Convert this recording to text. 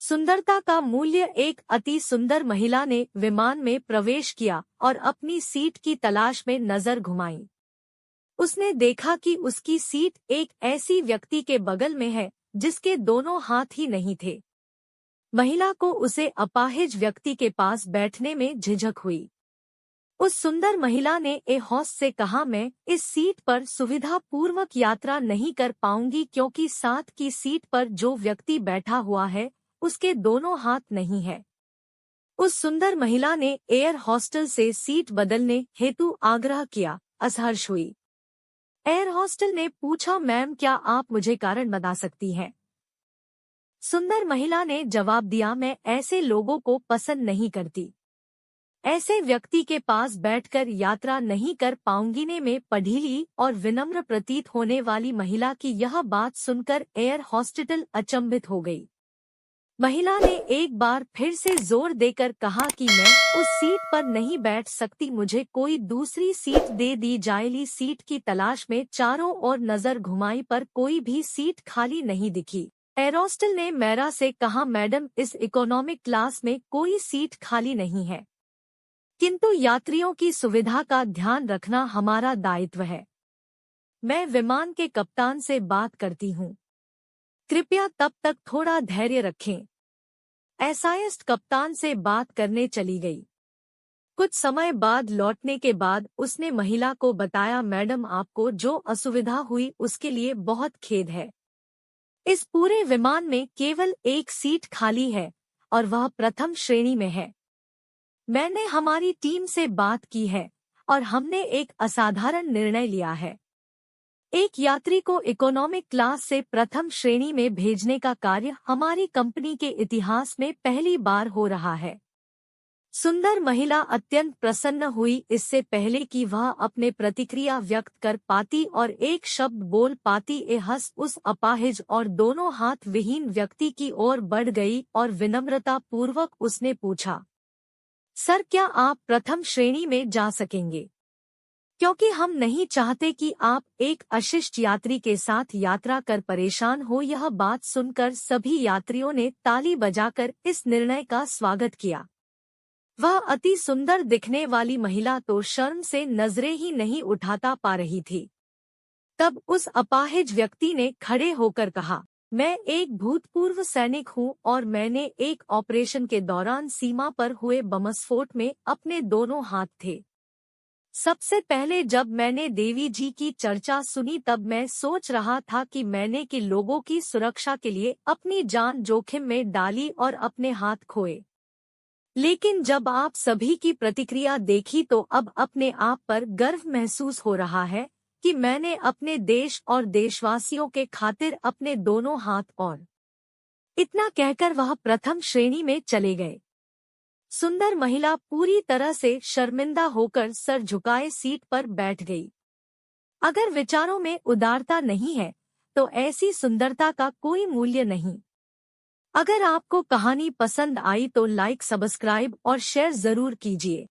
सुंदरता का मूल्य। एक अति सुंदर महिला ने विमान में प्रवेश किया और अपनी सीट की तलाश में नजर घुमाई। उसने देखा कि उसकी सीट एक ऐसी व्यक्ति के बगल में है जिसके दोनों हाथ ही नहीं थे। महिला को उसे अपाहिज व्यक्ति के पास बैठने में झिझक हुई। उस सुंदर महिला ने होस्ट से कहा, मैं इस सीट पर सुविधापूर्वक यात्रा नहीं कर पाऊंगी क्योंकि साथ की सीट पर जो व्यक्ति बैठा हुआ है उसके दोनों हाथ नहीं है। उस सुंदर महिला ने एयर हॉस्टल से सीट बदलने हेतु आग्रह किया। असहर्ष हुई। एयर हॉस्टल ने पूछा, मैम क्या आप मुझे कारण बता सकती हैं? सुंदर महिला ने जवाब दिया, मैं ऐसे लोगों को पसंद नहीं करती। ऐसे व्यक्ति के पास बैठकर यात्रा नहीं कर पाऊंगी। ने में पढ़ी और विनम्र प्रतीत होने वाली महिला की यह बात सुनकर एयर हॉस्टल अचंभित हो गई। महिला ने एक बार फिर से जोर देकर कहा कि मैं उस सीट पर नहीं बैठ सकती, मुझे कोई दूसरी सीट दे दी जाएली। सीट की तलाश में चारों ओर नजर घुमाई पर कोई भी सीट खाली नहीं दिखी। एरोस्टल ने मैरा से कहा, मैडम इस इकोनॉमिक क्लास में कोई सीट खाली नहीं है, किंतु यात्रियों की सुविधा का ध्यान रखना हमारा दायित्व है। मैं विमान के कप्तान से बात करती हूँ, कृपया तब तक थोड़ा धैर्य रखें। एसाइस्ट कप्तान से बात करने चली गई। कुछ समय बाद लौटने के बाद उसने महिला को बताया, मैडम आपको जो असुविधा हुई उसके लिए बहुत खेद है। इस पूरे विमान में केवल एक सीट खाली है और वह प्रथम श्रेणी में है। मैंने हमारी टीम से बात की है और हमने एक असाधारण निर्णय लिया है। एक यात्री को इकोनॉमिक क्लास से प्रथम श्रेणी में भेजने का कार्य हमारी कंपनी के इतिहास में पहली बार हो रहा है। सुंदर महिला अत्यंत प्रसन्न हुई। इससे पहले कि वह अपने प्रतिक्रिया व्यक्त कर पाती और एक शब्द बोल पाती, हंस उस अपाहिज और दोनों हाथ विहीन व्यक्ति की ओर बढ़ गई और विनम्रता पूर्वक उसने पूछा, सर क्या आप प्रथम श्रेणी में जा सकेंगे? क्योंकि हम नहीं चाहते कि आप एक अशिष्ट यात्री के साथ यात्रा कर परेशान हो। यह बात सुनकर सभी यात्रियों ने ताली बजाकर इस निर्णय का स्वागत किया। वह अति सुंदर दिखने वाली महिला तो शर्म से नजरें ही नहीं उठाता पा रही थी। तब उस अपाहिज व्यक्ति ने खड़े होकर कहा, मैं एक भूतपूर्व सैनिक हूँ और मैंने एक ऑपरेशन के दौरान सीमा पर हुए बमस्फोट में अपने दोनों हाथ थे। सबसे पहले जब मैंने देवी जी की चर्चा सुनी तब मैं सोच रहा था कि मैंने कि लोगों की सुरक्षा के लिए अपनी जान जोखिम में डाली और अपने हाथ खोए। लेकिन जब आप सभी की प्रतिक्रिया देखी तो अब अपने आप पर गर्व महसूस हो रहा है कि मैंने अपने देश और देशवासियों के खातिर अपने दोनों हाथ और। इतना कहकर वह प्रथम श्रेणी में चले गए। सुंदर महिला पूरी तरह से शर्मिंदा होकर सर झुकाए सीट पर बैठ गई। अगर विचारों में उदारता नहीं है तो ऐसी सुंदरता का कोई मूल्य नहीं। अगर आपको कहानी पसंद आई तो लाइक, सब्सक्राइब और शेयर जरूर कीजिए।